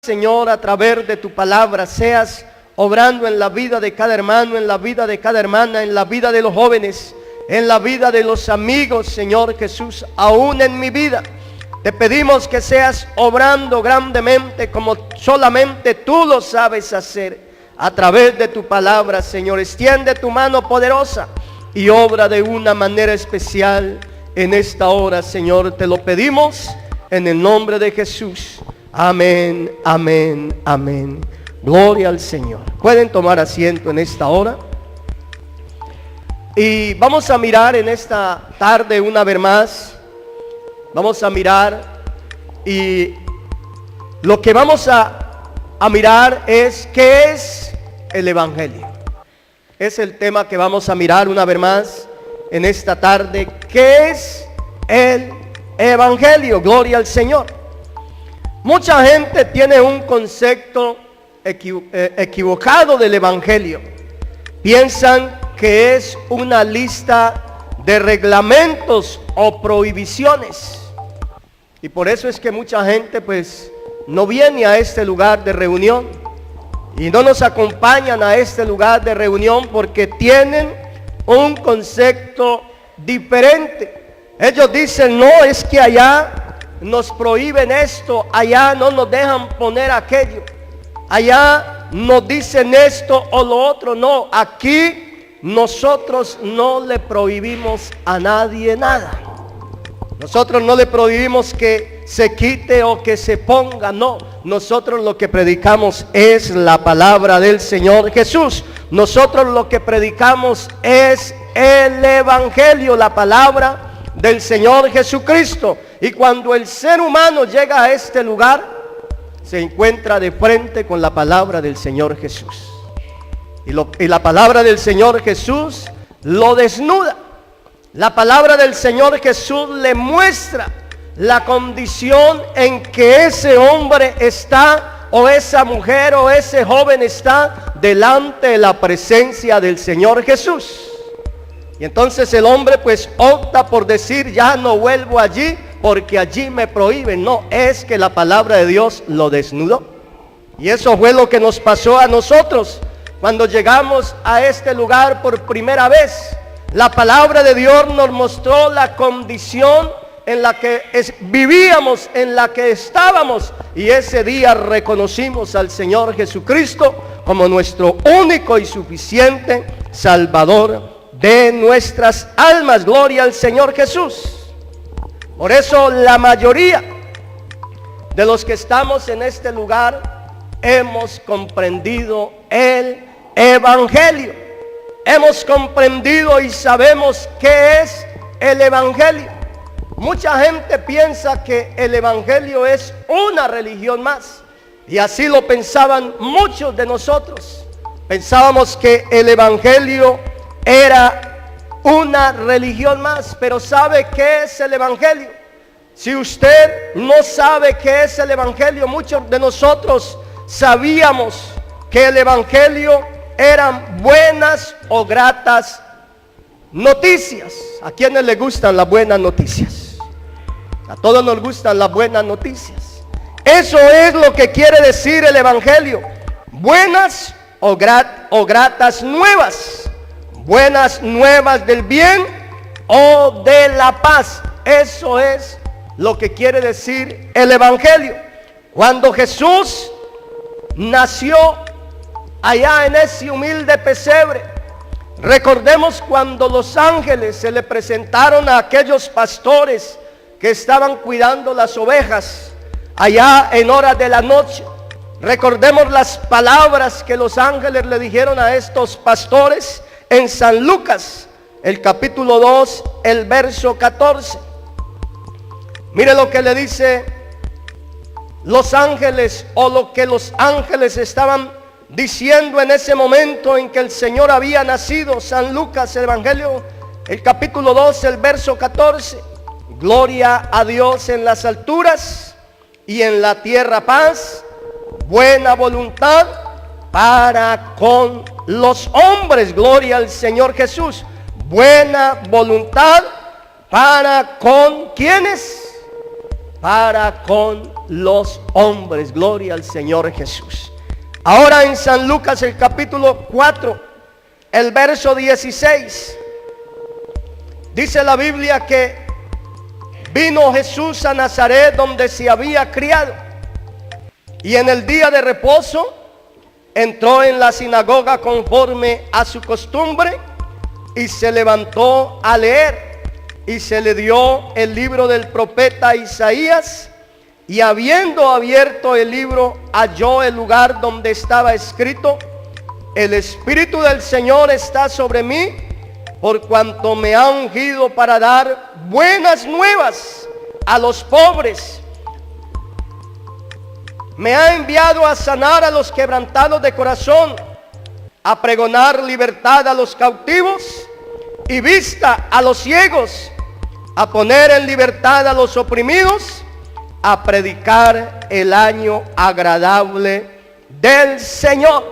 Señor, a través de tu palabra, seas obrando en la vida de cada hermano, en la vida de cada hermana, en la vida de los jóvenes, en la vida de los amigos, Señor Jesús, aún en mi vida. Te pedimos que seas obrando grandemente como solamente tú lo sabes hacer, a través de tu palabra, Señor. Extiende tu mano poderosa y obra de una manera especial en esta hora, Señor. Te lo pedimos en el nombre de Jesús. Amén, amén, amén. Gloria al Señor. Pueden tomar asiento en esta hora. Y vamos a mirar en esta tarde una vez más. Vamos a mirar, y lo que vamos a mirar es ¿qué es el Evangelio? Es el tema que vamos a mirar una vez más en esta tarde. ¿Qué es el Evangelio? Gloria al Señor. Mucha gente tiene un concepto equivocado del Evangelio. Piensan que es una lista de reglamentos o prohibiciones, y por eso es que mucha gente pues no viene a este lugar de reunión y no nos acompañan a este lugar de reunión porque tienen un concepto diferente. Ellos dicen: no, es que allá nos prohíben esto, allá no nos dejan poner aquello, allá nos dicen esto o lo otro. No, aquí nosotros no le prohibimos a nadie nada. Nosotros no le prohibimos que se quite o que se ponga. No, nosotros lo que predicamos es la palabra del Señor Jesús. Nosotros lo que predicamos es el Evangelio, la palabra del Señor Jesucristo. Y cuando el ser humano llega a este lugar, se encuentra de frente con la palabra del Señor Jesús. Y la palabra del Señor Jesús lo desnuda. La palabra del Señor Jesús le muestra la condición en que ese hombre está, o esa mujer o ese joven está delante de la presencia del Señor Jesús. Y entonces el hombre pues opta por decir: ya no vuelvo allí porque allí me prohíben. No, es que la palabra de Dios lo desnudó. Y eso fue lo que nos pasó a nosotros cuando llegamos a este lugar por primera vez. La palabra de Dios nos mostró la condición en la que vivíamos, en la que estábamos, y ese día reconocimos al Señor Jesucristo como nuestro único y suficiente Salvador de nuestras almas. Gloria al Señor Jesús. Por eso la mayoría de los que estamos en este lugar hemos comprendido el Evangelio. Hemos comprendido y sabemos qué es el Evangelio. Mucha gente piensa que el Evangelio es una religión más, y así lo pensaban muchos de nosotros. Pensábamos que el Evangelio era una religión más. Pero ¿sabe qué es el Evangelio? Si usted no sabe qué es el Evangelio, muchos de nosotros sabíamos que el Evangelio eran buenas o gratas noticias. ¿A quiénes les gustan las buenas noticias? A todos nos gustan las buenas noticias. Eso es lo que quiere decir el Evangelio: buenas o gratas nuevas. Buenas nuevas del bien o de la paz. Eso es lo que quiere decir el Evangelio. Cuando Jesús nació allá en ese humilde pesebre, recordemos cuando los ángeles se le presentaron a aquellos pastores que estaban cuidando las ovejas allá en horas de la noche. Recordemos las palabras que los ángeles le dijeron a estos pastores en San Lucas, el capítulo 2, el verso 14. Mire lo que le dice los ángeles, o lo que los ángeles estaban diciendo en ese momento en que el Señor había nacido. San Lucas, el Evangelio, el capítulo 2, el verso 14. Gloria a Dios en las alturas, y en la tierra paz, buena voluntad para con los hombres. Gloria al Señor Jesús. Buena voluntad para con ¿quiénes? Para con los hombres. Gloria al Señor Jesús. Ahora en San Lucas el capítulo 4, el verso 16, dice la Biblia que vino Jesús a Nazaret, donde se había criado, y en el día de reposo entró en la sinagoga conforme a su costumbre, y se levantó a leer, y se le dio el libro del profeta Isaías, y habiendo abierto el libro, halló el lugar donde estaba escrito: el Espíritu del Señor está sobre mí, por cuanto me ha ungido para dar buenas nuevas a los pobres. Me ha enviado a sanar a los quebrantados de corazón, a pregonar libertad a los cautivos y vista a los ciegos, a poner en libertad a los oprimidos, a predicar el año agradable del Señor.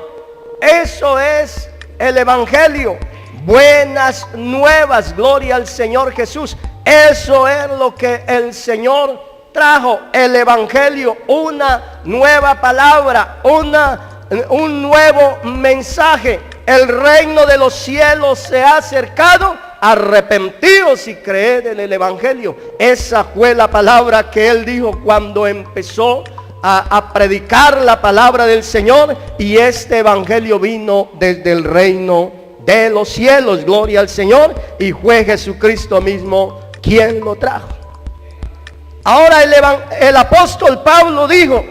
Eso es el Evangelio. Buenas nuevas, gloria al Señor Jesús. Eso es lo que el Señor trajo, el Evangelio, una nueva palabra, un nuevo mensaje. El reino de los cielos se ha acercado, arrepentidos y creed en el Evangelio. Esa fue la palabra que él dijo cuando empezó a predicar la palabra del Señor, y este Evangelio vino desde el reino de los cielos, gloria al Señor, y fue Jesucristo mismo quien lo trajo. Ahora el apóstol Pablo dijo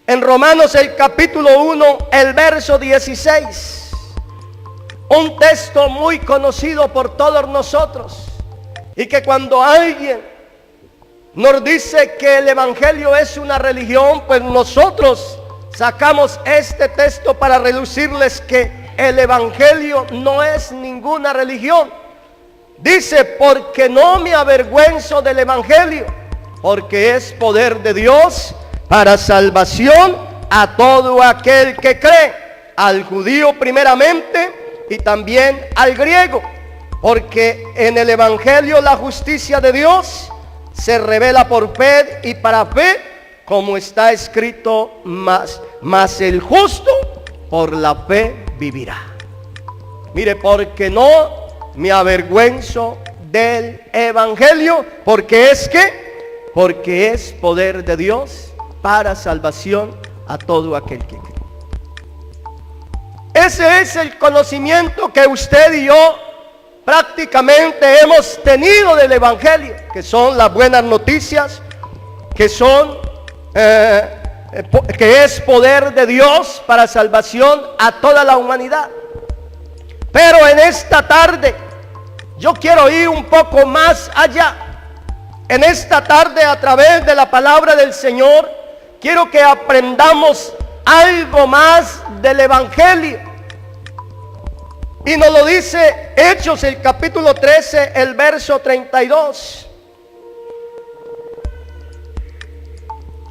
en Romanos el capítulo 1, el verso 16, un texto muy conocido por todos nosotros, y que cuando alguien nos dice que el Evangelio es una religión, pues nosotros sacamos este texto para relucirles que el Evangelio no es ninguna religión. Dice: porque no me avergüenzo del Evangelio, porque es poder de Dios para salvación a todo aquel que cree, al judío primeramente y también al griego, porque en el Evangelio la justicia de Dios se revela por fe y para fe, como está escrito: mas el justo por la fe vivirá. Mire, porque no me avergüenzo del Evangelio, porque es poder de Dios para salvación a todo aquel que cree. Ese es el conocimiento que usted y yo prácticamente hemos tenido del Evangelio, que son las buenas noticias, que es poder de Dios para salvación a toda la humanidad. Pero en esta tarde yo quiero ir un poco más allá. En esta tarde, a través de la palabra del Señor, quiero que aprendamos algo más del Evangelio. Y nos lo dice Hechos el capítulo 13, el verso 32.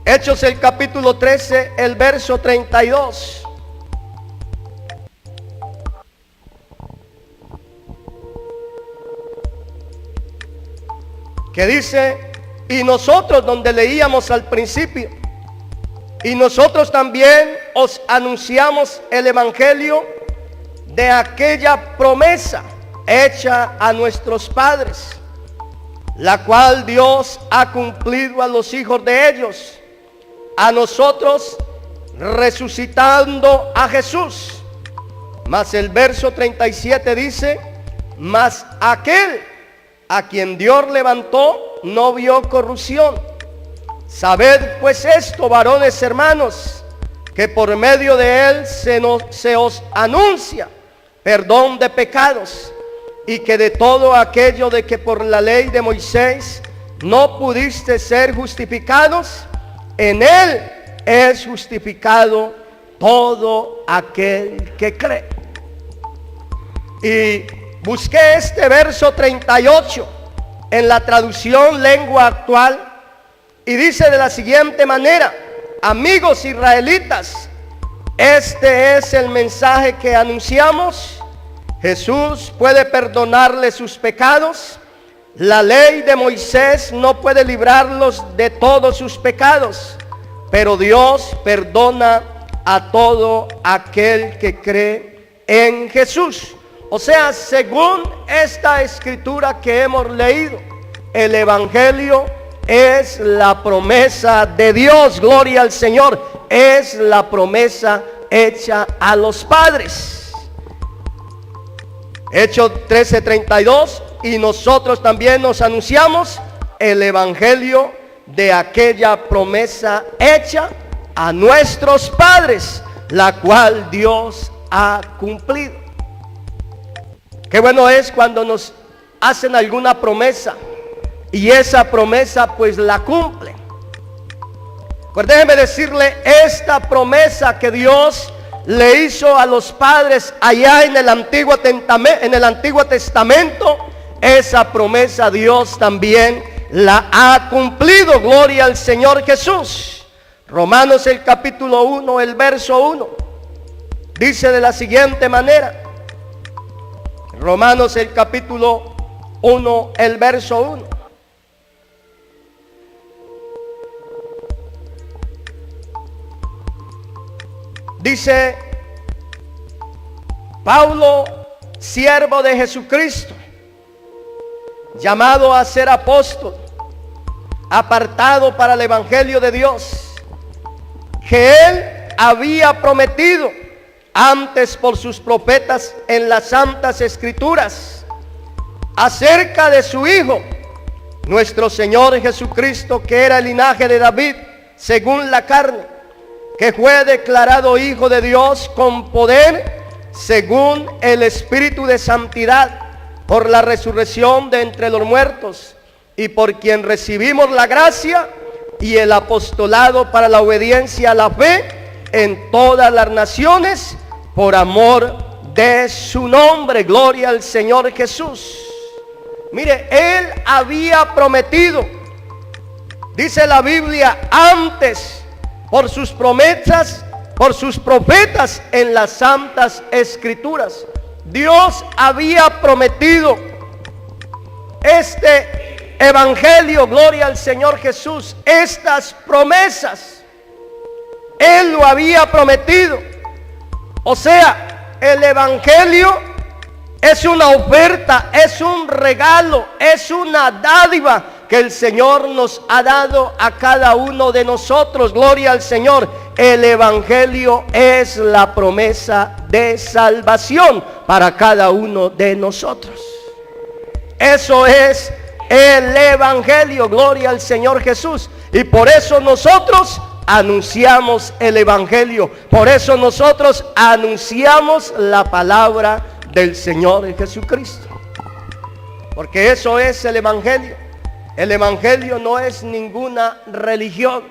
Hechos el capítulo 13, el verso 32. Que dice: y nosotros, donde leíamos al principio, y nosotros también os anunciamos el Evangelio de aquella promesa hecha a nuestros padres, la cual Dios ha cumplido a los hijos de ellos, a nosotros resucitando a Jesús. Mas el verso 37 dice: mas aquel a quien Dios levantó no vio corrupción. Sabed pues esto, varones hermanos, que por medio de él se os anuncia perdón de pecados, y que de todo aquello de que por la ley de Moisés no pudiste ser justificados, en él es justificado todo aquel que cree. Y busqué este verso 38 en la traducción Lengua Actual, y dice de la siguiente manera: amigos israelitas, este es el mensaje que anunciamos. Jesús puede perdonarle sus pecados, La ley de Moisés no puede librarlos de todos sus pecados, pero Dios perdona a todo aquel que cree en Jesús. O sea, según esta escritura que hemos leído, el evangelio es la promesa de Dios, gloria al Señor, es la promesa hecha a los padres. Hechos 13:32, y nosotros también nos anunciamos el evangelio de aquella promesa hecha a nuestros padres, la cual Dios ha cumplido. Qué bueno es cuando nos hacen alguna promesa y esa promesa pues la cumplen. Pues déjeme decirle, esta promesa que Dios le hizo a los padres allá en el Antiguo Testamento, esa promesa Dios también la ha cumplido, gloria al Señor Jesús. Romanos el capítulo 1, el verso 1, dice de la siguiente manera. Romanos el capítulo 1, el verso 1. Dice: Pablo, siervo de Jesucristo, llamado a ser apóstol, apartado para el evangelio de Dios, que él había prometido antes por sus profetas en las santas escrituras, acerca de su Hijo, nuestro Señor Jesucristo, que era el linaje de David según la carne, que fue declarado Hijo de Dios con poder según el Espíritu de santidad, por la resurrección de entre los muertos, y por quien recibimos la gracia y el apostolado para la obediencia a la fe en todas las naciones, por amor de su nombre. Gloria al Señor Jesús. Mire, él había prometido, dice la Biblia, antes por sus promesas, por sus profetas en las santas escrituras. Dios había prometido este evangelio, gloria al Señor Jesús, estas promesas. Él lo había prometido. O sea, el evangelio es una oferta, es un regalo, es una dádiva que el Señor nos ha dado a cada uno de nosotros. Gloria al Señor. El evangelio es la promesa de salvación para cada uno de nosotros. Eso es el evangelio, gloria al Señor Jesús. Y por eso nosotros anunciamos el evangelio. Por eso nosotros anunciamos la palabra del Señor Jesucristo. Porque eso es el evangelio. El evangelio no es ninguna religión,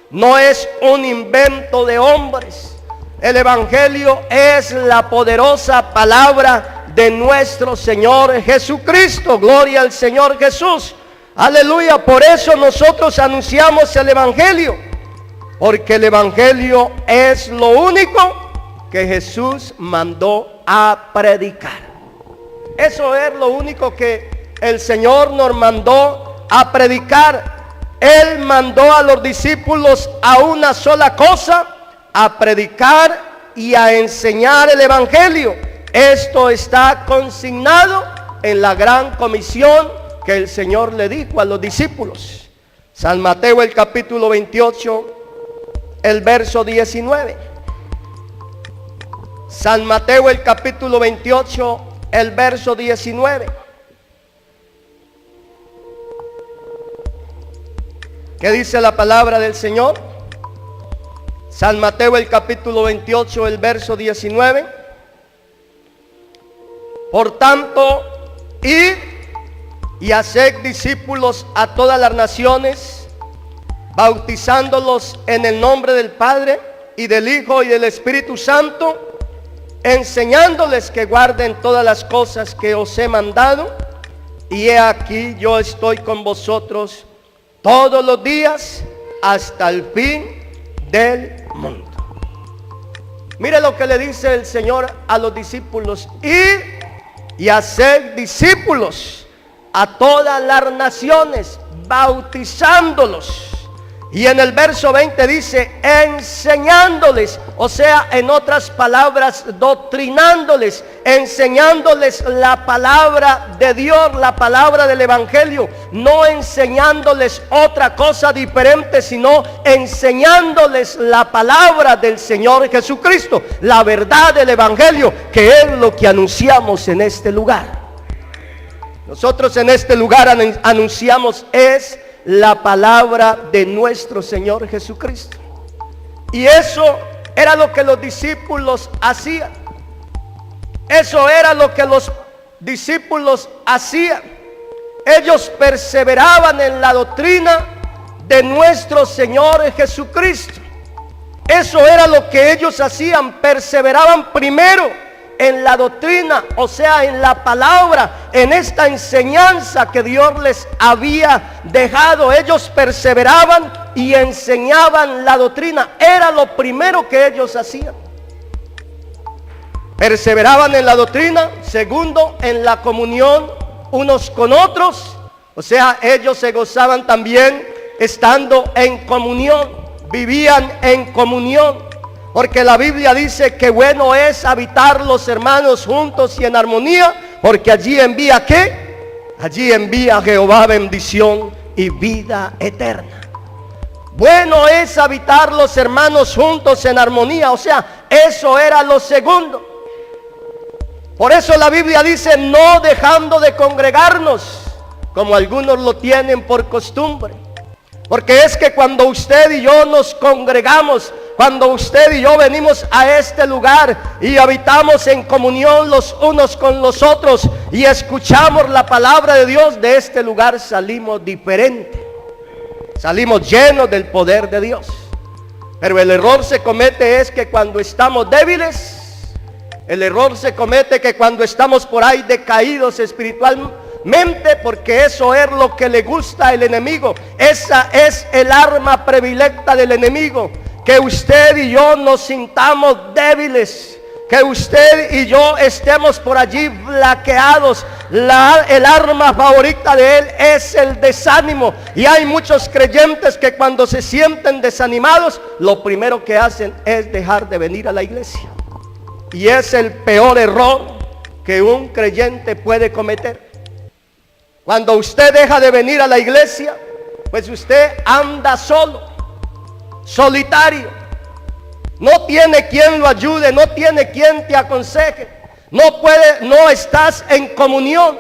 no es un invento de hombres. El evangelio es la poderosa palabra de nuestro Señor Jesucristo. Gloria al Señor Jesús. Aleluya. Por eso nosotros anunciamos el evangelio, porque el evangelio es lo único que Jesús mandó a predicar. Eso es lo único que el Señor nos mandó a predicar. Él mandó a los discípulos a una sola cosa: a predicar y a enseñar el evangelio. Esto está consignado en la gran comisión que el Señor le dijo a los discípulos. San Mateo el capítulo 28, el verso 19. San Mateo el capítulo 28, el verso 19. ¿Qué dice la palabra del Señor? San Mateo el capítulo 28, el verso 19. Por tanto, id y haced discípulos a todas las naciones, bautizándolos en el nombre del Padre y del Hijo y del Espíritu Santo, enseñándoles que guarden todas las cosas que os he mandado. Y he aquí, yo estoy con vosotros todos los días hasta el fin del mundo. Mire lo que le dice el Señor a los discípulos: ir y hacer discípulos a todas las naciones, bautizándolos. Y en el verso 20 dice, enseñándoles, o sea, en otras palabras, doctrinándoles, enseñándoles la palabra de Dios, la palabra del Evangelio, no enseñándoles otra cosa diferente, sino enseñándoles la palabra del Señor Jesucristo, la verdad del Evangelio, que es lo que anunciamos en este lugar. Nosotros en este lugar anunciamos es la palabra de nuestro Señor Jesucristo. Y eso era lo que los discípulos hacían. Eso era lo que los discípulos hacían. Ellos perseveraban en la doctrina de nuestro Señor Jesucristo. Eso era lo que ellos hacían. Perseveraban primero en la doctrina, o sea, en la palabra, en esta enseñanza que Dios les había dejado. Ellos perseveraban y enseñaban la doctrina. Era lo primero que ellos hacían. Perseveraban en la doctrina. Segundo, en la comunión unos con otros. O sea, ellos se gozaban también estando en comunión. Vivían en comunión. Porque la Biblia dice que bueno es habitar los hermanos juntos y en armonía, porque allí envía ¿qué? Allí envía Jehová bendición y vida eterna. Bueno es habitar los hermanos juntos en armonía, o sea, eso era lo segundo. Por eso la Biblia dice, no dejando de congregarnos, como algunos lo tienen por costumbre. Porque es que cuando usted y yo nos congregamos, cuando usted y yo venimos a este lugar y habitamos en comunión los unos con los otros y escuchamos la palabra de Dios, de este lugar salimos diferentes. Salimos llenos del poder de Dios. Pero el error se comete es que cuando estamos débiles, el error se comete que cuando estamos por ahí decaídos espiritualmente, porque eso es lo que le gusta al enemigo. Esa es el arma predilecta del enemigo. Que usted y yo nos sintamos débiles, que usted y yo estemos por allí flaqueados. El arma favorita de él es el desánimo. Y hay muchos creyentes que cuando se sienten desanimados, lo primero que hacen es dejar de venir a la iglesia. Y es el peor error que un creyente puede cometer. Cuando usted deja de venir a la iglesia, pues usted anda solo, solitario. No tiene quien lo ayude, no tiene quien te aconseje. No estás en comunión.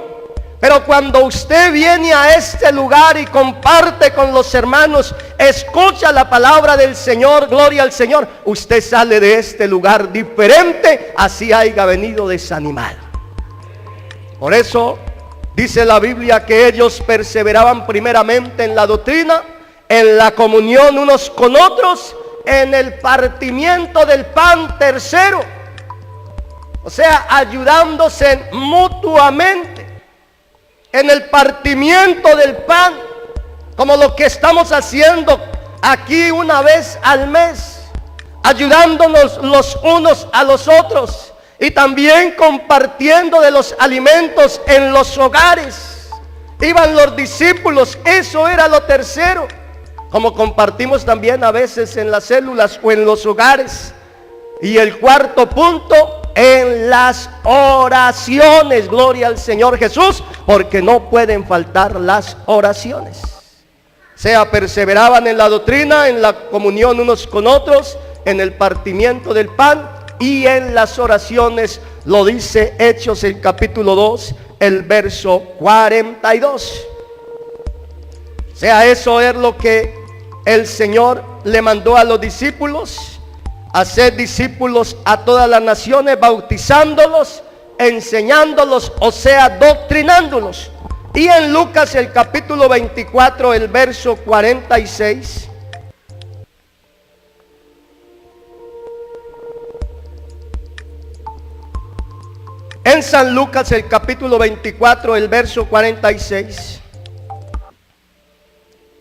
Pero cuando usted viene a este lugar y comparte con los hermanos, escucha la palabra del Señor, gloria al Señor, usted sale de este lugar diferente, así haya venido desanimado. Por eso dice la Biblia que ellos perseveraban primeramente en la doctrina, en la comunión unos con otros, en el partimiento del pan. Tercero, o sea, ayudándose mutuamente en el partimiento del pan, como lo que estamos haciendo aquí una vez al mes, ayudándonos los unos a los otros y también compartiendo de los alimentos en los hogares. Iban los discípulos, eso era lo tercero, como compartimos también a veces en las células o en los hogares. Y el cuarto punto, en las oraciones, gloria al Señor Jesús, porque no pueden faltar las oraciones. O sea, perseveraban en la doctrina, en la comunión unos con otros, en el partimiento del pan y en las oraciones. Lo dice Hechos el capítulo 2, el verso 42. O sea, eso es lo que el Señor le mandó a los discípulos: hacer discípulos a todas las naciones, bautizándolos, enseñándolos, o sea, doctrinándolos. Y en Lucas el capítulo 24, el verso 46. En San Lucas el capítulo 24, el verso 46.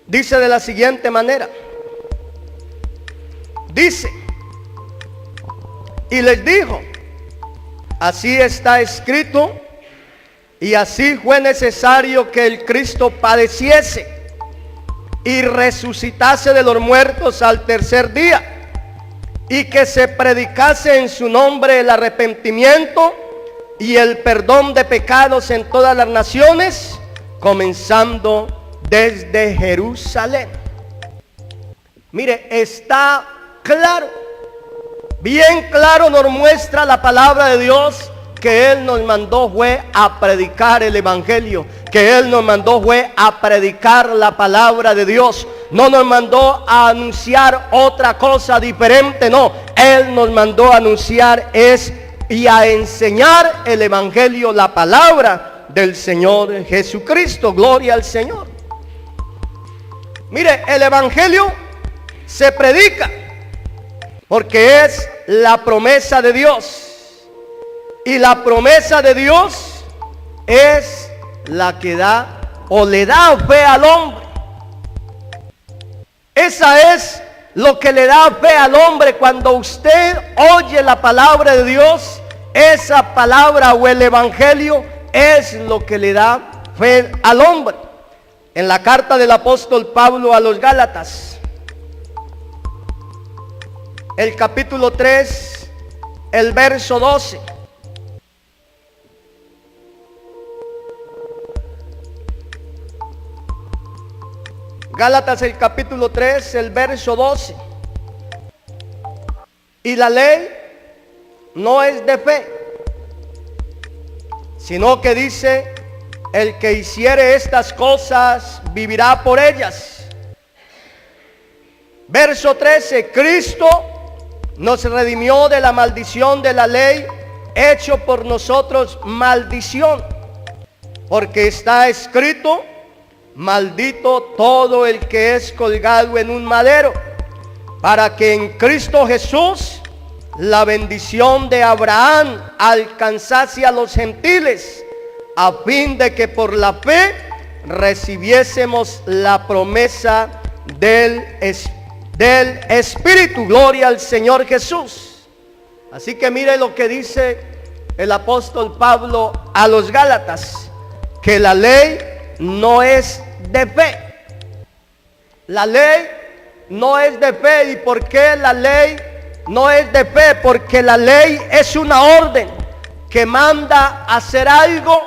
Dice de la siguiente manera. Dice: y les dijo, así está escrito Y así fue necesario que el Cristo padeciese y resucitase de los muertos al tercer día, y que se predicase en su nombre el arrepentimiento y el perdón de pecados en todas las naciones, comenzando desde Jerusalén. Mire, está claro, bien claro nos muestra la palabra de Dios, que Él nos mandó fue a predicar el Evangelio, que Él nos mandó fue a predicar la palabra de Dios. No nos mandó a anunciar otra cosa diferente, no. Él nos mandó a anunciar y a enseñar el Evangelio, la palabra del Señor Jesucristo. Gloria al Señor. Mire, el Evangelio se predica porque es la promesa de Dios. Y la promesa de Dios es la que da o le da fe al hombre. Esa es lo que le da fe al hombre cuando usted oye la palabra de Dios. Esa palabra o el Evangelio es lo que le da fe al hombre. En la carta del apóstol Pablo a los Gálatas, el capítulo 3, el verso 12. Gálatas el capítulo 3, el verso 12. Y la ley no es de fe, sino que dice, el que hiciere estas cosas vivirá por ellas. Verso 13, Cristo nos redimió de la maldición de la ley, hecho por nosotros maldición, porque está escrito, maldito todo el que es colgado en un madero, para que en Cristo Jesús la bendición de Abraham alcanzase a los gentiles, a fin de que por la fe recibiésemos la promesa del Espíritu. Gloria al Señor Jesús. Así que mire lo que dice el apóstol Pablo a los Gálatas, que la ley no es de fe. La ley no es de fe. ¿Y por qué la ley no es de fe? Porque la ley es una orden que manda hacer algo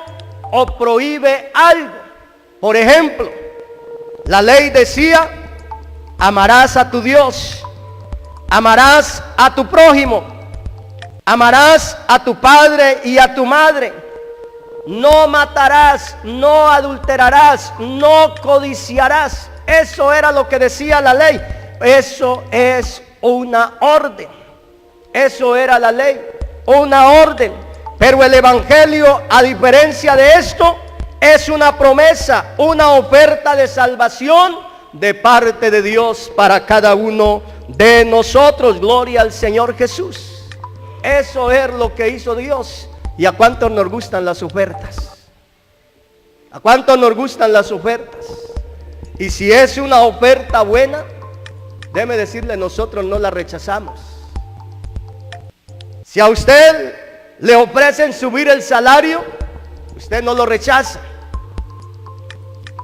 o prohíbe algo. Por ejemplo, la ley decía, amarás a tu Dios, amarás a tu prójimo, amarás a tu padre y a tu madre. No matarás, no adulterarás, no codiciarás. Eso era lo que decía la ley. Eso es una orden. Eso era la ley, una orden. Pero el Evangelio, a diferencia de esto, es una promesa, una oferta de salvación de parte de Dios para cada uno de nosotros. Gloria al Señor Jesús. Eso es lo que hizo Dios. ¿Y a cuántos nos gustan las ofertas? ¿A cuántos nos gustan las ofertas? Y si es una oferta buena, déjeme decirle, nosotros no la rechazamos. Si a usted le ofrecen subir el salario, usted no lo rechaza.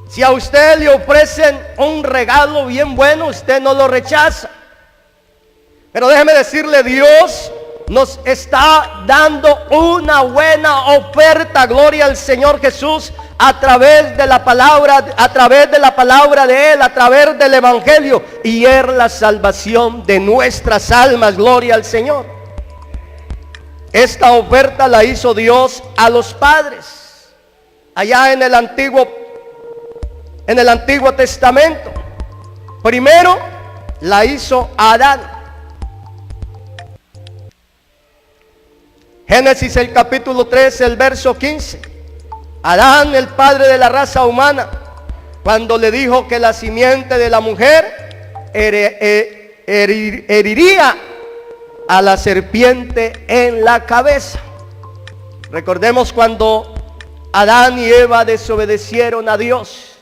Si a usted le ofrecen un regalo bien bueno, usted no lo rechaza. Pero déjeme decirle, Dios nos está dando una buena oferta, gloria al Señor Jesús, a través de la palabra, de Él, a través del Evangelio, y es la salvación de nuestras almas, gloria al Señor. Esta oferta la hizo Dios a los padres, allá en el Antiguo Testamento. Primero la hizo a Adán. Génesis el capítulo 3, el verso 15. Adán, el padre de la raza humana, cuando le dijo que la simiente de la mujer heriría a la serpiente en la cabeza. Recordemos cuando Adán y Eva desobedecieron a Dios.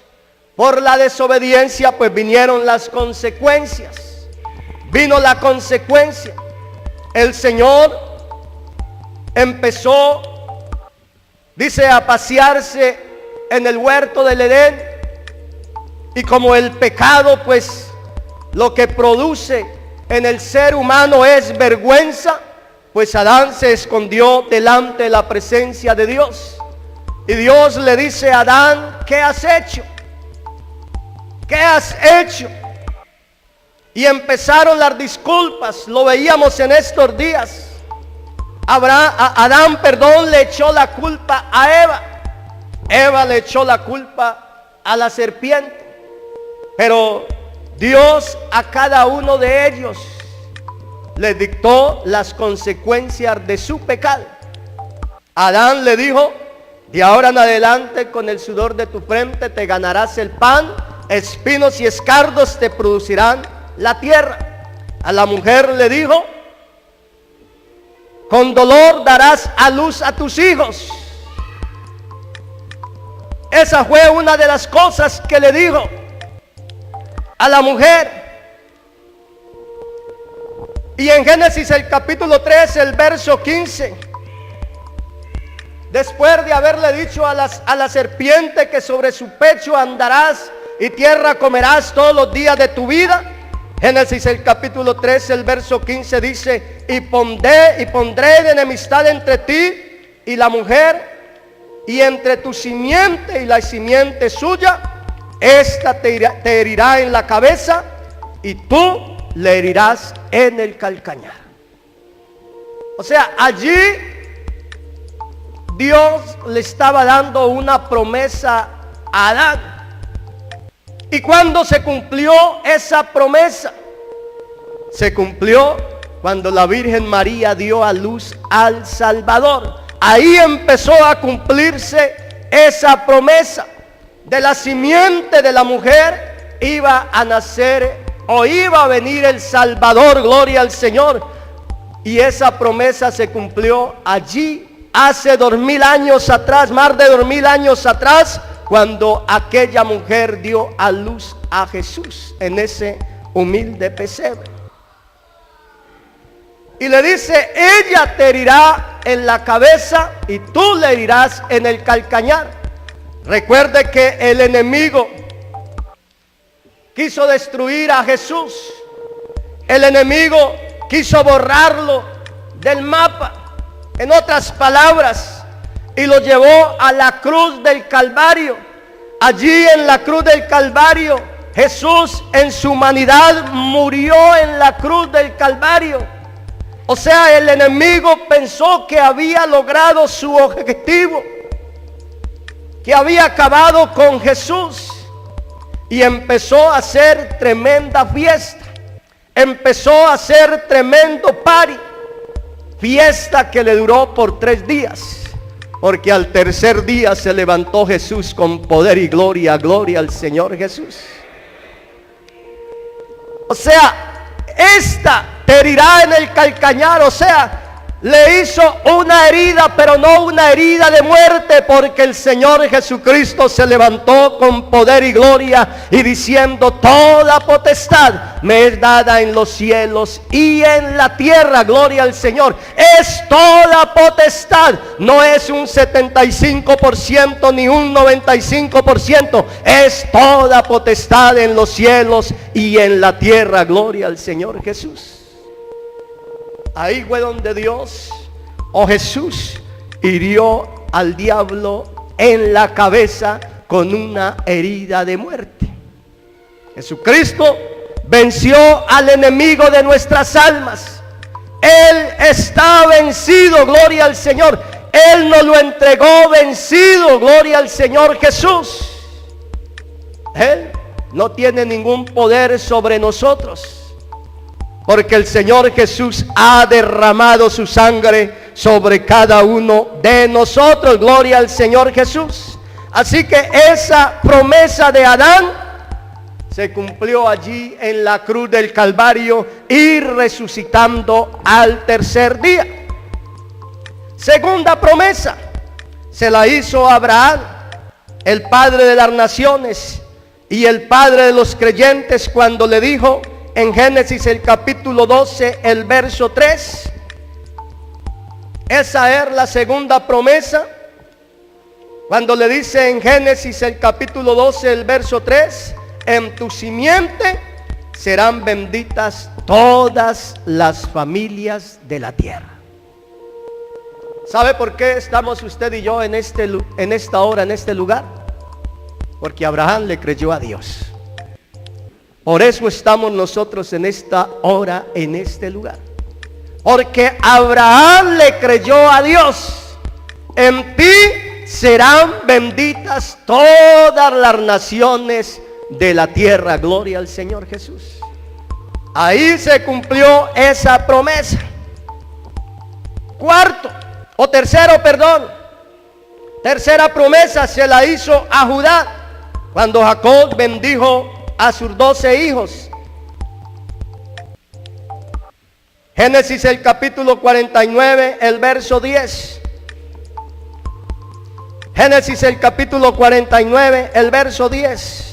Por la desobediencia pues vinieron las consecuencias. Vino la consecuencia. El Señor empezó Dice a pasearse en el huerto del Edén. Y como el pecado, pues, lo que produce en el ser humano es vergüenza, pues Adán se escondió delante de la presencia de Dios. Y Dios le dice a Adán: ¿qué has hecho? ¿Qué has hecho? Y empezaron las disculpas, lo veíamos en estos días. Adán, le echó la culpa a Eva. Eva le echó la culpa a la serpiente. Pero Dios a cada uno de ellos le dictó las consecuencias de su pecado. Adán le dijo: de ahora en adelante con el sudor de tu frente te ganarás el pan, espinos y escardos te producirán la tierra. A la mujer le dijo: con dolor darás a luz a tus hijos. Esa fue una de las cosas que le dijo a la mujer. Y en Génesis el capítulo 3, el verso 15, después de haberle dicho a la serpiente que sobre su pecho andarás y tierra comerás todos los días de tu vida, Génesis el capítulo 3, el verso 15 dice: y pondré de enemistad entre ti y la mujer, y entre tu simiente y la simiente suya. Esta te herirá en la cabeza y tú le herirás en el calcañar. O sea, allí Dios le estaba dando una promesa a Adán. ¿Y cuándo se cumplió esa promesa? Se cumplió cuando la Virgen María dio a luz al Salvador. Ahí empezó a cumplirse esa promesa. De la simiente de la mujer iba a nacer o iba a venir el Salvador, gloria al Señor. Y esa promesa se cumplió allí hace 2000 años atrás, más de 2000 años atrás, cuando aquella mujer dio a luz a Jesús en ese humilde pesebre. Y le dice: ella te herirá en la cabeza y tú le herirás en el calcañar. Recuerde que el enemigo quiso destruir a Jesús. El enemigo quiso borrarlo del mapa, en otras palabras, y lo llevó a la cruz del Calvario. Allí en la cruz del Calvario, Jesús en su humanidad murió en la cruz del Calvario. O sea, el enemigo pensó que había logrado su objetivo, que había acabado con Jesús, y empezó a hacer tremenda fiesta, empezó a hacer tremendo party, fiesta que le duró por 3 días, porque al tercer día se levantó Jesús con poder y gloria, gloria al Señor Jesús. O sea, esta te herirá en el calcañar, o sea, le hizo una herida, pero no una herida de muerte, porque el Señor Jesucristo se levantó con poder y gloria y diciendo: toda potestad me es dada en los cielos y en la tierra, gloria al Señor. Es toda potestad, no es un 75% ni un 95%, es toda potestad en los cielos y en la tierra, gloria al Señor Jesús. Ahí fue donde Dios, Jesús, hirió al diablo en la cabeza con una herida de muerte. Jesucristo venció al enemigo de nuestras almas. Él está vencido, gloria al Señor. Él nos lo entregó vencido, gloria al Señor Jesús. Él no tiene ningún poder sobre nosotros, porque el Señor Jesús ha derramado su sangre sobre cada uno de nosotros, gloria al Señor Jesús. Así que esa promesa de Adán se cumplió allí en la cruz del Calvario y resucitando al tercer día. Segunda promesa se la hizo Abraham, el padre de las naciones y el padre de los creyentes, cuando le dijo en Génesis el capítulo 12, el verso 3. Esa es la segunda promesa. Cuando le dice en Génesis el capítulo 12, el verso 3, en tu simiente serán benditas todas las familias de la tierra. ¿Sabe por qué estamos usted y yo en esta hora, en este lugar? Porque Abraham le creyó a Dios. Por eso estamos nosotros en esta hora, en este lugar. Porque Abraham le creyó a Dios. En ti serán benditas todas las naciones de la tierra. Gloria al Señor Jesús. Ahí se cumplió esa promesa. Tercera promesa se la hizo a Judá cuando Jacob bendijo a sus 12 hijos. Génesis el capítulo 49, el verso 10. Génesis el capítulo 49, el verso 10.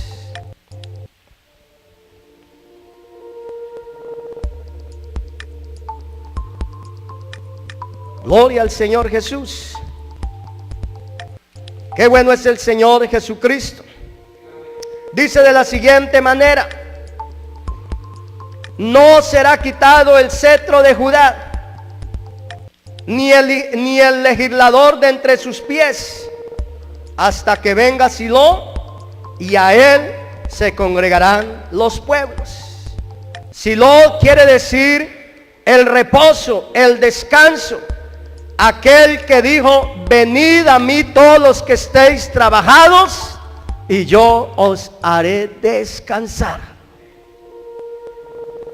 Gloria al Señor Jesús. Qué bueno es el Señor Jesucristo. Dice de la siguiente manera: no será quitado el cetro de Judá, ni el legislador de entre sus pies, hasta que venga Silo, y a él se congregarán los pueblos. Silo quiere decir el reposo, el descanso. Aquel que dijo: venid a mí todos los que estéis trabajados, y yo os haré descansar.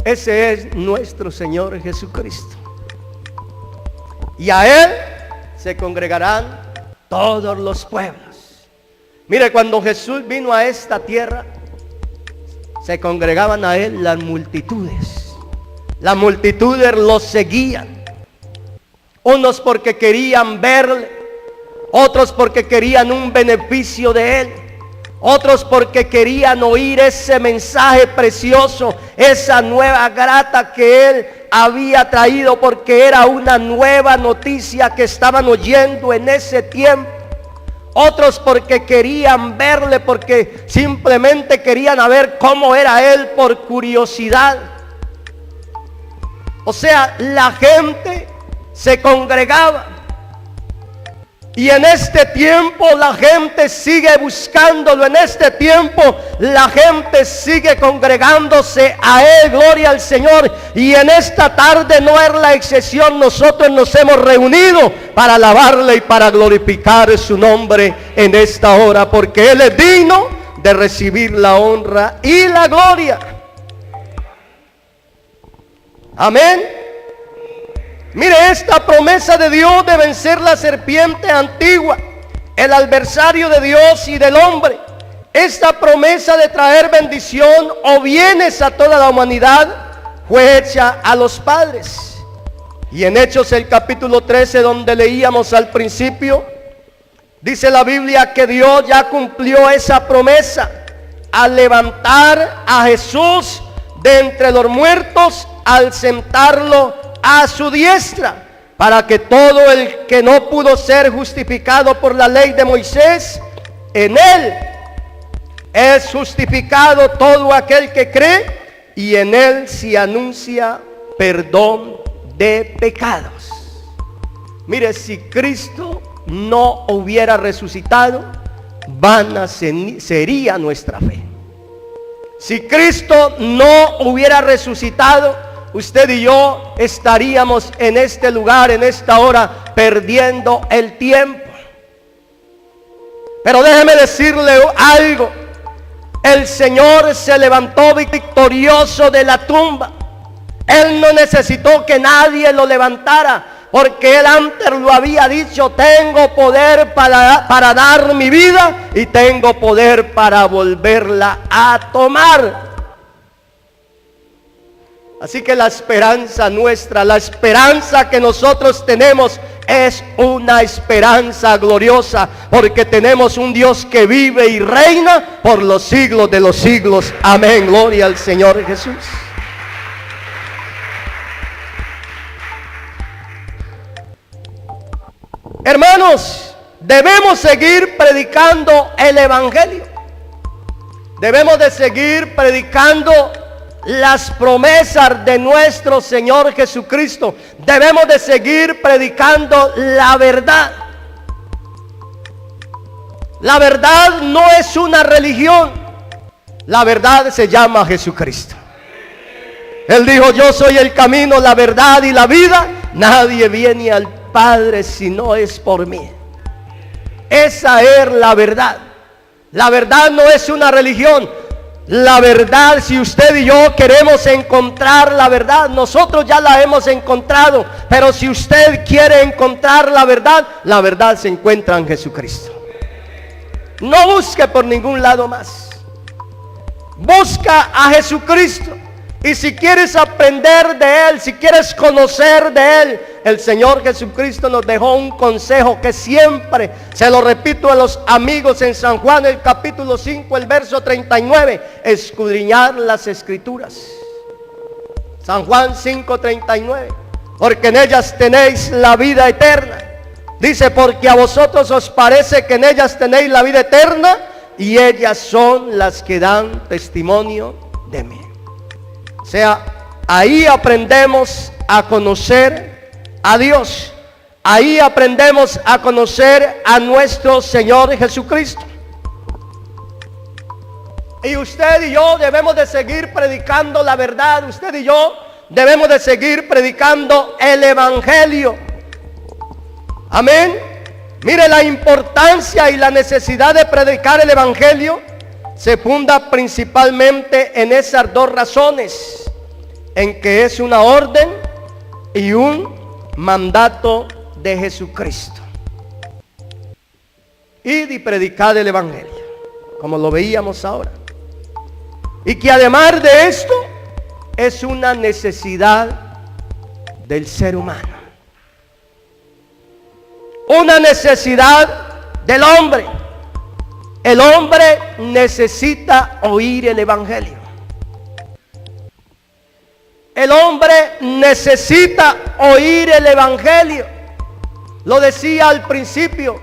Ese es nuestro Señor Jesucristo. Y a Él se congregarán todos los pueblos. Mire, cuando Jesús vino a esta tierra, se congregaban a Él las multitudes. Las multitudes los seguían. Unos porque querían verle, otros porque querían un beneficio de Él, otros porque querían oír ese mensaje precioso, esa nueva grata que Él había traído, porque era una nueva noticia que estaban oyendo en ese tiempo. Otros porque querían verle, porque simplemente querían ver cómo era Él por curiosidad. O sea, la gente se congregaba. Y en este tiempo la gente sigue buscándolo. En este tiempo la gente sigue congregándose a Él. Gloria al Señor. Y en esta tarde no es la excepción. Nosotros nos hemos reunido para alabarle y para glorificar su nombre en esta hora, porque Él es digno de recibir la honra y la gloria. Amén. Mire, esta promesa de Dios de vencer la serpiente antigua, el adversario de Dios y del hombre. Esta promesa de traer bendición o bienes a toda la humanidad fue hecha a los padres. Y en Hechos el capítulo 13, donde leíamos al principio, dice la Biblia que Dios ya cumplió esa promesa al levantar a Jesús de entre los muertos, al sentarlo a su diestra, para que todo el que no pudo ser justificado por la ley de Moisés, en Él es justificado todo aquel que cree, y en Él se anuncia perdón de pecados. Mire, si Cristo no hubiera resucitado, vana sería nuestra fe. Si Cristo no hubiera resucitado, usted y yo estaríamos en este lugar, en esta hora, perdiendo el tiempo. Pero déjeme decirle algo: el Señor se levantó victorioso de la tumba. Él no necesitó que nadie lo levantara, porque Él antes lo había dicho: tengo poder para dar mi vida, y tengo poder para volverla a tomar. Así que la esperanza nuestra, la esperanza que nosotros tenemos, es una esperanza gloriosa, porque tenemos un Dios que vive y reina por los siglos de los siglos. Amén, gloria al Señor Jesús. Hermanos, debemos seguir predicando el Evangelio. Debemos de seguir predicando las promesas de nuestro Señor Jesucristo. Debemos de seguir predicando la verdad. La verdad no es una religión. La verdad se llama Jesucristo. Él dijo: yo soy el camino, la verdad y la vida. Nadie viene al Padre si no es por mí. Esa es la verdad. La verdad no es una religión. La verdad, si usted y yo queremos encontrar la verdad, nosotros ya la hemos encontrado. Pero si usted quiere encontrar la verdad se encuentra en Jesucristo. No busque por ningún lado más. Busca a Jesucristo. Y si quieres aprender de Él, si quieres conocer de Él, el Señor Jesucristo nos dejó un consejo que siempre se lo repito a los amigos en San Juan, el capítulo 5, el verso 39, escudriñar las Escrituras. San Juan 5:39, porque en ellas tenéis la vida eterna. Dice: porque a vosotros os parece que en ellas tenéis la vida eterna, y ellas son las que dan testimonio de mí. O sea, ahí aprendemos a conocer a Dios. Ahí aprendemos a conocer a nuestro Señor Jesucristo. Y usted y yo debemos de seguir predicando la verdad. Usted y yo debemos de seguir predicando el Evangelio. Amén. Mire, la importancia y la necesidad de predicar el Evangelio se funda principalmente en esas dos razones: en que es una orden y un mandato de Jesucristo. Id y predicad el Evangelio, como lo veíamos ahora. Y que además de esto es una necesidad del ser humano, una necesidad del hombre. El hombre necesita oír el Evangelio. El hombre necesita oír el Evangelio. Lo decía al principio,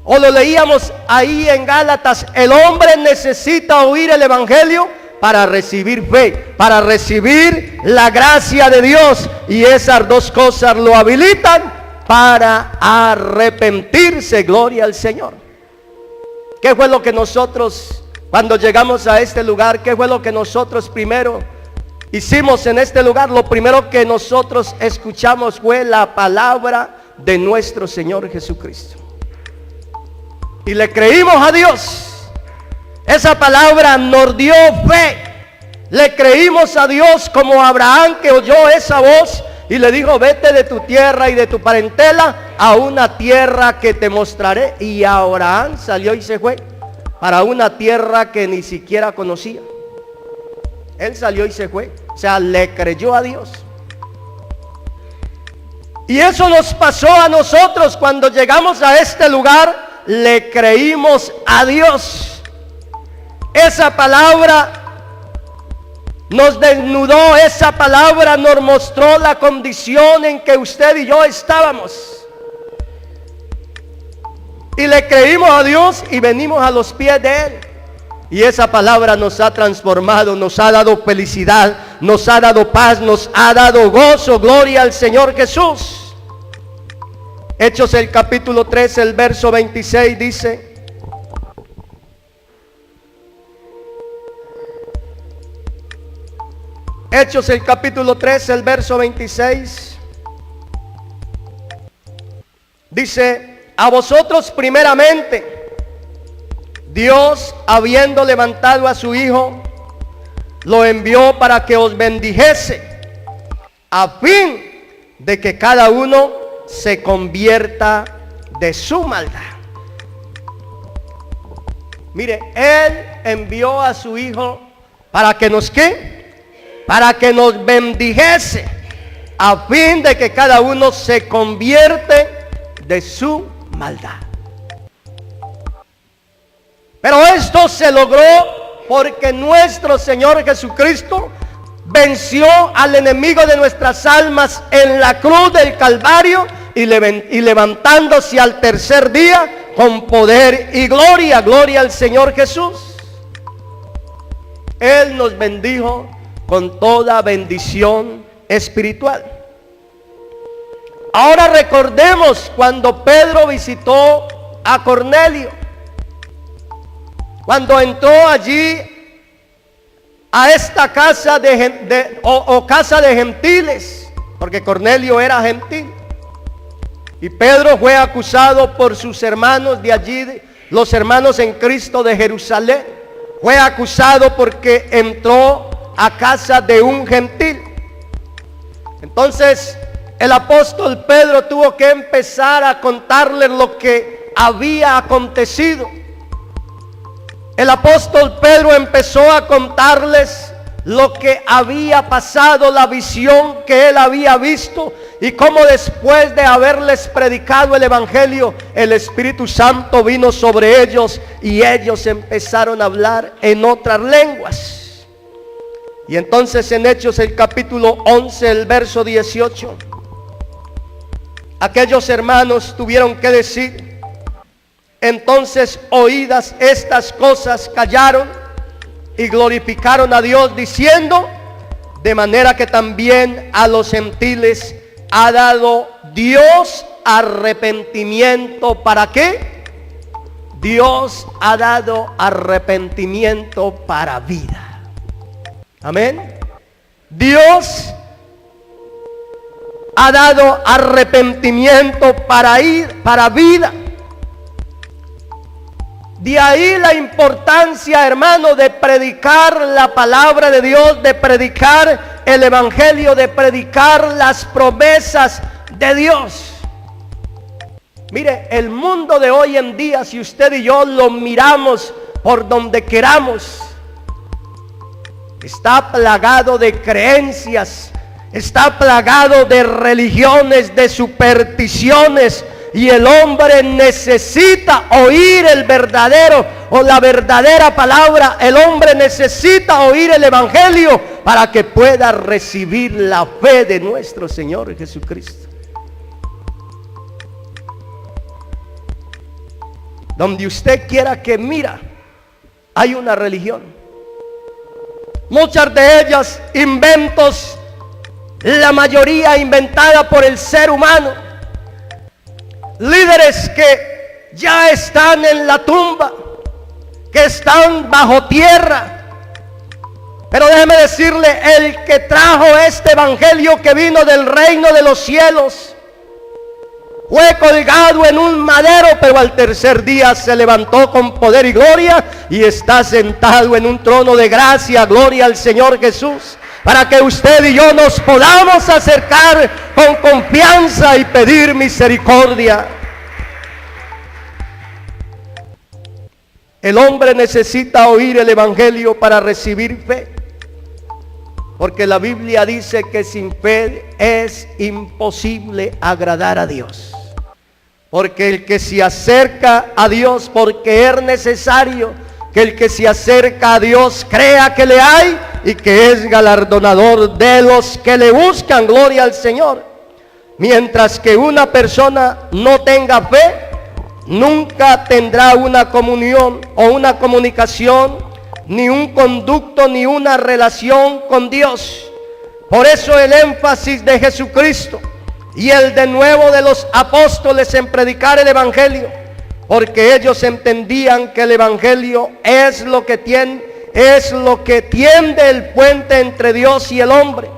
o lo leíamos ahí en Gálatas. El hombre necesita oír el Evangelio para recibir fe, para recibir la gracia de Dios. Y esas dos cosas lo habilitan para arrepentirse. Gloria al Señor. ¿Qué fue lo que nosotros, cuando llegamos a este lugar, qué fue lo que nosotros primero hicimos en este lugar? Lo primero que nosotros escuchamos fue la palabra de nuestro Señor Jesucristo. Y le creímos a Dios. Esa palabra nos dio fe. Le creímos a Dios como Abraham, que oyó esa voz y le dijo: vete de tu tierra y de tu parentela a una tierra que te mostraré. Y Abraham salió y se fue para una tierra que ni siquiera conocía. Él salió y se fue. O sea, le creyó a Dios. Y eso nos pasó a nosotros cuando llegamos a este lugar. Le creímos a Dios. Esa palabra nos desnudó, esa palabra nos mostró la condición en que usted y yo estábamos. Y le creímos a Dios y venimos a los pies de Él. Y esa palabra nos ha transformado, nos ha dado felicidad, nos ha dado paz, nos ha dado gozo. Gloria al Señor Jesús. Hechos el capítulo 3, el verso 26 dice: Hechos el capítulo 3, el verso 26 dice: a vosotros primeramente Dios, habiendo levantado a su Hijo, lo envió para que os bendijese, a fin de que cada uno se convierta de su maldad. Mire, Él envió a su Hijo para que nos ¿qué? Para que nos bendijese, a fin de que cada uno se convierte de su maldad. Pero esto se logró porque nuestro Señor Jesucristo venció al enemigo de nuestras almas en la cruz del Calvario, y levantándose al tercer día con poder y gloria. Gloria al Señor Jesús. Él nos bendijo con toda bendición espiritual. Ahora recordemos cuando Pedro visitó a Cornelio. Cuando entró allí a esta casa casa de gentiles, porque Cornelio era gentil. Y Pedro fue acusado por sus hermanos de allí, los hermanos en Cristo de Jerusalén. Fue acusado porque entró a casa de un gentil. Entonces el apóstol Pedro tuvo que empezar a contarles lo que había acontecido. El apóstol Pedro empezó a contarles lo que había pasado, la visión que él había visto, y cómo después de haberles predicado el evangelio, el Espíritu Santo vino sobre ellos y ellos empezaron a hablar en otras lenguas. Y entonces en Hechos el capítulo 11, el verso 18, aquellos hermanos tuvieron que decir: entonces, oídas estas cosas, callaron y glorificaron a Dios, diciendo: de manera que también a los gentiles ha dado Dios arrepentimiento. ¿Para qué? Dios ha dado arrepentimiento para vida. Amén. Dios ha dado arrepentimiento para vida. De ahí la importancia, hermano, de predicar la palabra de Dios, de predicar el evangelio, de predicar las promesas de Dios. Mire, el mundo de hoy en día, si usted y yo lo miramos por donde queramos, está plagado de creencias, está plagado de religiones, de supersticiones. Y el hombre necesita oír el verdadero o la verdadera palabra. El hombre necesita oír el evangelio para que pueda recibir la fe de nuestro Señor Jesucristo. Donde usted quiera que mira, hay una religión. Muchas de ellas inventos, la mayoría inventada por el ser humano. Líderes que ya están en la tumba, que están bajo tierra. Pero déjeme decirle, el que trajo este evangelio que vino del reino de los cielos, fue colgado en un madero, pero al tercer día se levantó con poder y gloria y está sentado en un trono de gracia. Gloria al Señor Jesús, para que usted y yo nos podamos acercar con confianza y pedir misericordia. El hombre necesita oír el evangelio para recibir fe, porque la Biblia dice que sin fe es imposible agradar a Dios. Porque el que se acerca a Dios, porque es necesario que el que se acerca a Dios crea que le hay y que es galardonador de los que le buscan. Gloria al Señor. Mientras que una persona no tenga fe, nunca tendrá una comunión o una comunicación, ni un conducto, ni una relación con Dios. Por eso el énfasis de Jesucristo y el de nuevo de los apóstoles en predicar el evangelio, porque ellos entendían que el evangelio es lo que tiende el puente entre Dios y el hombre,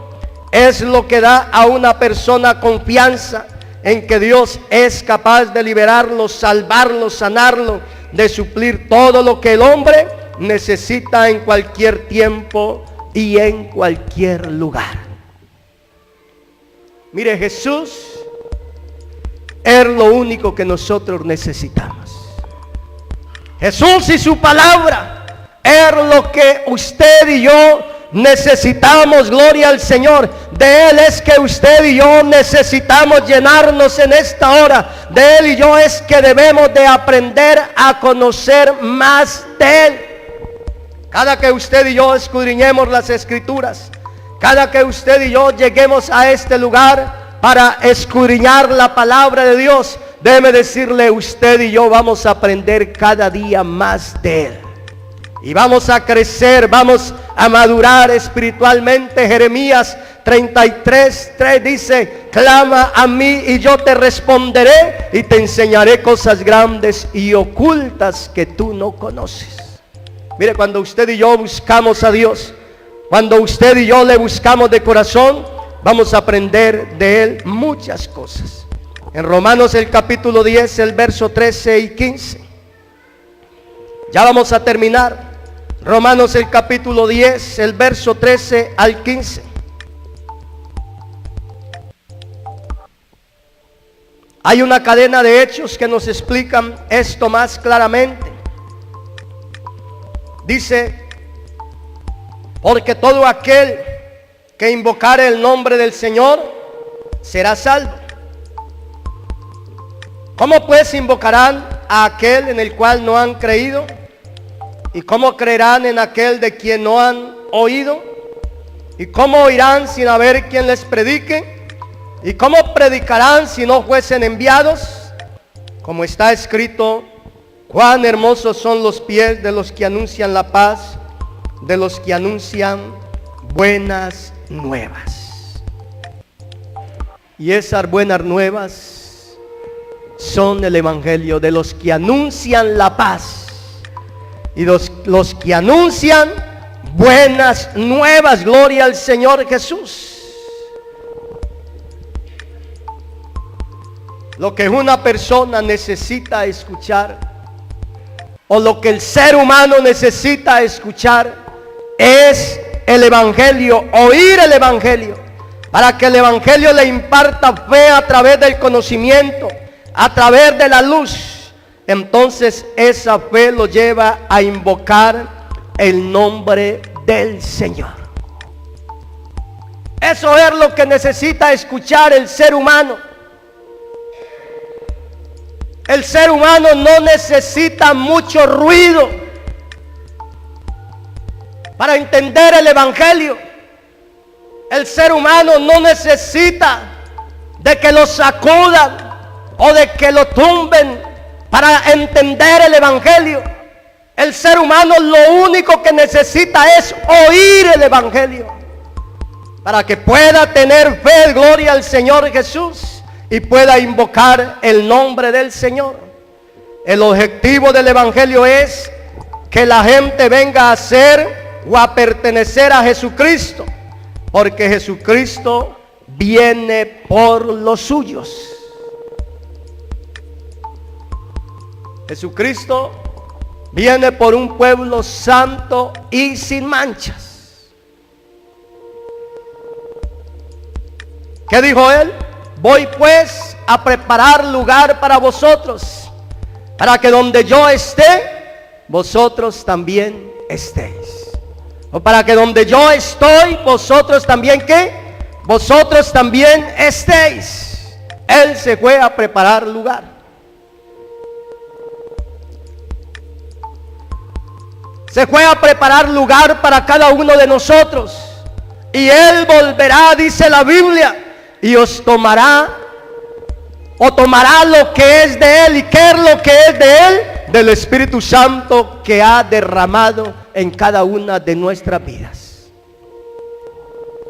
es lo que da a una persona confianza en que Dios es capaz de liberarlo, salvarlo, sanarlo, de suplir todo lo que el hombre necesita en cualquier tiempo y en cualquier lugar. Mire, Jesús es lo único que nosotros necesitamos. Jesús y su palabra es lo que usted y yo necesitamos. Gloria al Señor. De Él es que usted y yo necesitamos llenarnos en esta hora. De Él y yo es que debemos de aprender a conocer más de Él. Cada que usted y yo escudriñemos las Escrituras, cada que usted y yo lleguemos a este lugar, para escudriñar la palabra de Dios, déjeme decirle, usted y yo vamos a aprender cada día más de Él. Y vamos a crecer, vamos a madurar espiritualmente. Jeremías 33:3 dice: clama a mí y yo te responderé y te enseñaré cosas grandes y ocultas que tú no conoces. Mire, cuando usted y yo buscamos a Dios, cuando usted y yo le buscamos de corazón, vamos a aprender de Él muchas cosas. En Romanos el capítulo 10, el verso 13 y 15. Ya vamos a terminar. Romanos el capítulo 10, el verso 13 al 15. Hay una cadena de hechos que nos explican esto más claramente. Dice: porque todo aquel que invocare el nombre del Señor será salvo. ¿Cómo pues invocarán a aquel en el cual no han creído? ¿Y cómo creerán en aquel de quien no han oído? ¿Y cómo oirán sin haber quien les predique? ¿Y cómo predicarán si no fuesen enviados? Como está escrito: cuán hermosos son los pies de los que anuncian la paz, de los que anuncian buenas nuevas. Y esas buenas nuevas son el evangelio, de los que anuncian la paz y los que anuncian buenas nuevas. Gloria al Señor Jesús. Lo que una persona necesita escuchar, o lo que el ser humano necesita escuchar, es el evangelio, oír el evangelio, para que el evangelio le imparta fe a través del conocimiento, a través de la luz. Entonces esa fe lo lleva a invocar el nombre del Señor. Eso es lo que necesita escuchar el ser humano. El ser humano no necesita mucho ruido para entender el evangelio. El ser humano no necesita de que lo sacudan o de que lo tumben para entender el evangelio. El ser humano lo único que necesita es oír el evangelio para que pueda tener fe, gloria al Señor Jesús, y pueda invocar el nombre del Señor. El objetivo del evangelio es que la gente venga a ser o a pertenecer a Jesucristo, porque Jesucristo viene por los suyos. Jesucristo viene por un pueblo santo y sin manchas. ¿Qué dijo Él? Voy pues a preparar lugar para vosotros, para que donde yo esté, vosotros también estéis. O para que donde yo estoy, vosotros también, ¿qué? Vosotros también estéis. Él se fue a preparar lugar. Se fue a preparar lugar para cada uno de nosotros. Y Él volverá, dice la Biblia, y os tomará, o tomará lo que es de Él. ¿Y qué es lo que es de Él? Del Espíritu Santo que ha derramado en cada una de nuestras vidas.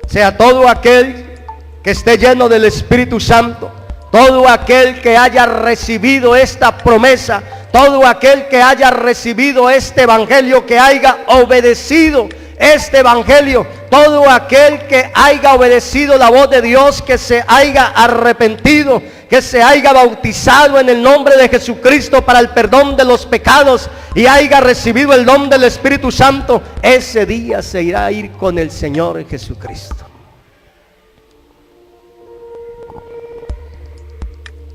Sea todo aquel que esté lleno del Espíritu Santo, todo aquel que haya recibido esta promesa, todo aquel que haya recibido este evangelio, que haya obedecido este evangelio, todo aquel que haya obedecido la voz de Dios, que se haya arrepentido, que se haya bautizado en el nombre de Jesucristo para el perdón de los pecados y haya recibido el don del Espíritu Santo, ese día se irá a ir con el Señor Jesucristo.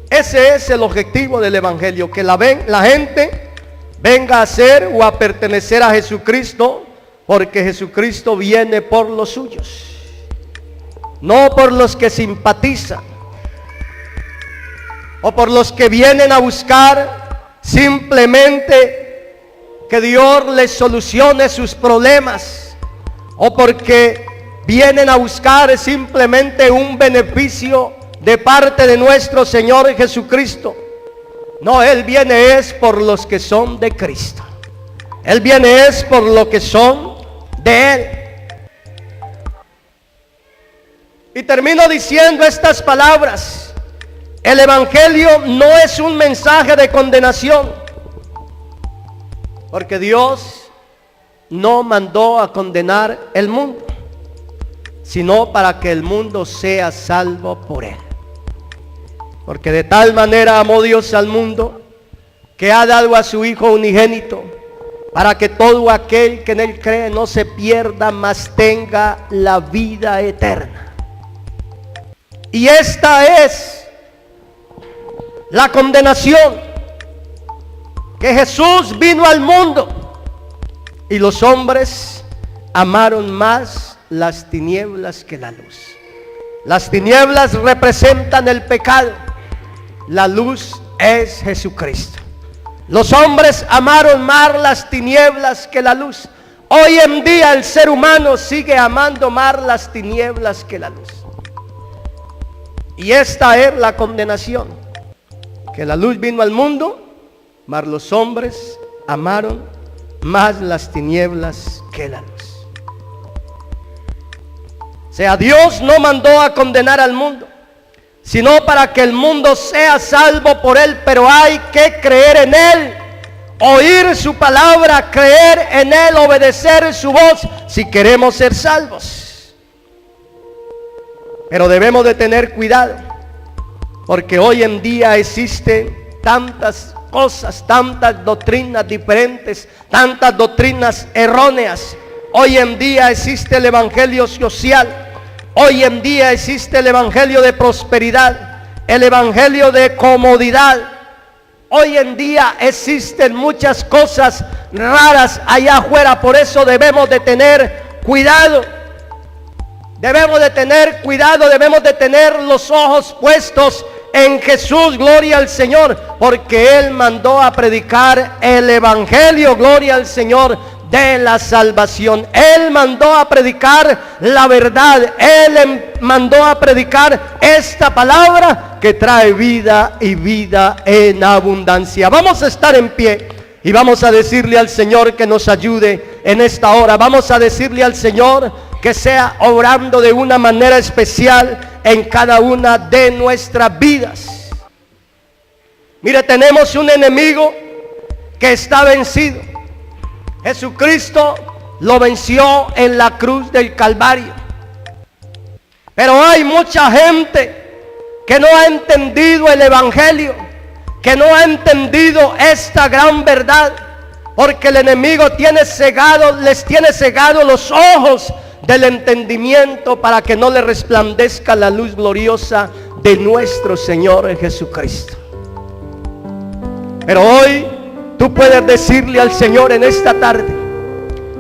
Ese es el objetivo del evangelio, que la gente venga a ser o a pertenecer a Jesucristo, porque Jesucristo viene por los suyos, no por los que simpatizan o por los que vienen a buscar simplemente que Dios les solucione sus problemas, o porque vienen a buscar simplemente un beneficio de parte de nuestro Señor Jesucristo. No, Él viene es por los que son de Cristo. Él viene es por los que son de Él. Y termino diciendo estas palabras. El Evangelio no es un mensaje de condenación, porque Dios no mandó a condenar el mundo, sino para que el mundo sea salvo por Él. Porque de tal manera amó Dios al mundo, que ha dado a su Hijo unigénito, para que todo aquel que en Él cree no se pierda, mas tenga la vida eterna. Y esta es la condenación, que Jesús vino al mundo y los hombres amaron más las tinieblas que la luz. Las tinieblas representan el pecado, la luz es Jesucristo. Los hombres amaron más las tinieblas que la luz. Hoy en día el ser humano sigue amando más las tinieblas que la luz. Y esta es la condenación, que la luz vino al mundo, mas los hombres amaron más las tinieblas que la luz. O sea, Dios no mandó a condenar al mundo, sino para que el mundo sea salvo por Él, pero hay que creer en Él, oír su palabra, creer en Él, obedecer su voz, si queremos ser salvos. Pero debemos de tener cuidado, porque hoy en día existen tantas cosas, tantas doctrinas diferentes, tantas doctrinas erróneas. Hoy en día existe el evangelio social, hoy en día existe el evangelio de prosperidad, el evangelio de comodidad. Hoy en día existen muchas cosas raras allá afuera, por eso debemos de tener cuidado. Debemos de tener cuidado, debemos de tener los ojos puestos en Jesús, gloria al Señor, porque Él mandó a predicar el evangelio, gloria al Señor, de la salvación. Él mandó a predicar la verdad, Él mandó a predicar esta palabra que trae vida y vida en abundancia. Vamos a estar en pie y vamos a decirle al Señor que nos ayude en esta hora. Vamos a decirle al Señor que sea obrando de una manera especial en cada una de nuestras vidas. Mire, tenemos un enemigo que está vencido. Jesucristo lo venció en la cruz del Calvario. Pero hay mucha gente que no ha entendido el evangelio, que no ha entendido esta gran verdad, porque el enemigo les tiene cegado los ojos del entendimiento para que no le resplandezca la luz gloriosa de nuestro Señor Jesucristo. Pero hoy tú puedes decirle al Señor en esta tarde,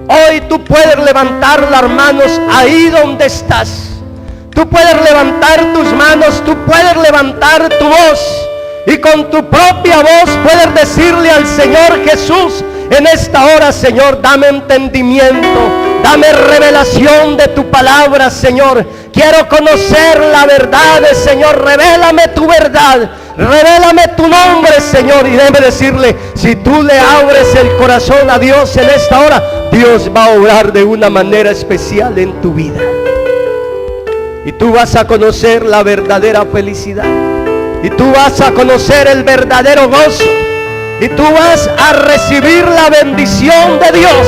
hoy tú puedes levantar las manos ahí donde estás. Tú puedes levantar tus manos, tú puedes levantar tu voz y con tu propia voz puedes decirle al Señor Jesús en esta hora: Señor, dame entendimiento, dame revelación de tu palabra, Señor. Quiero conocer la verdad, Señor. Revélame tu verdad, revélame tu nombre, Señor. Y debe decirle, si tú le abres el corazón a Dios en esta hora, Dios va a obrar de una manera especial en tu vida. Y tú vas a conocer la verdadera felicidad, y tú vas a conocer el verdadero gozo, y tú vas a recibir la bendición de Dios,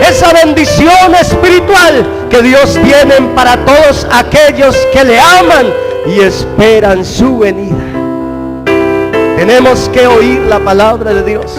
esa bendición espiritual que Dios tiene para todos aquellos que le aman y esperan su venida. Tenemos que oír la palabra de Dios.